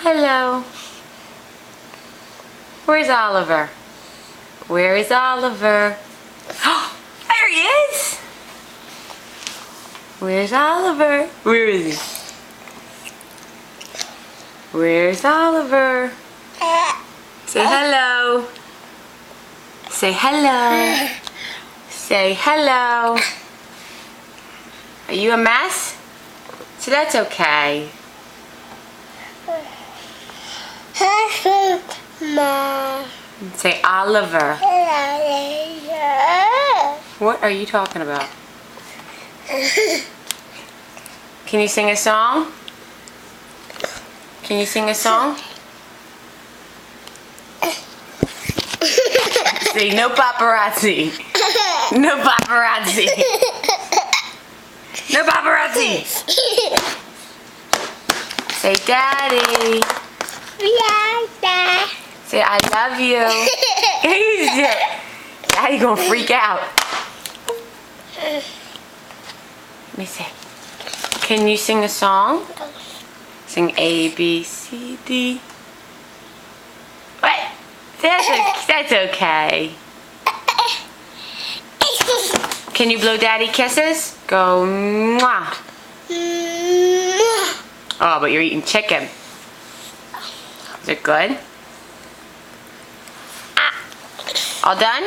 Hello. Where's Oliver? Where is Oliver? Oh, there he is! Where's Oliver? Where is he? Where's Oliver? Say hello. Say hello. Say hello. Are you a mess? So that's okay. Say Oliver. What are you talking about? Can you sing a song? Can you sing a song? Say no paparazzi. No paparazzi. No paparazzi. Say daddy. Say I love you. Daddy gonna freak out. Let me see. Can you sing a song? Sing A, B, C, D. What? That's okay. Can you blow daddy kisses? Go mwah. Oh, but you're eating chicken. Is it good? All done?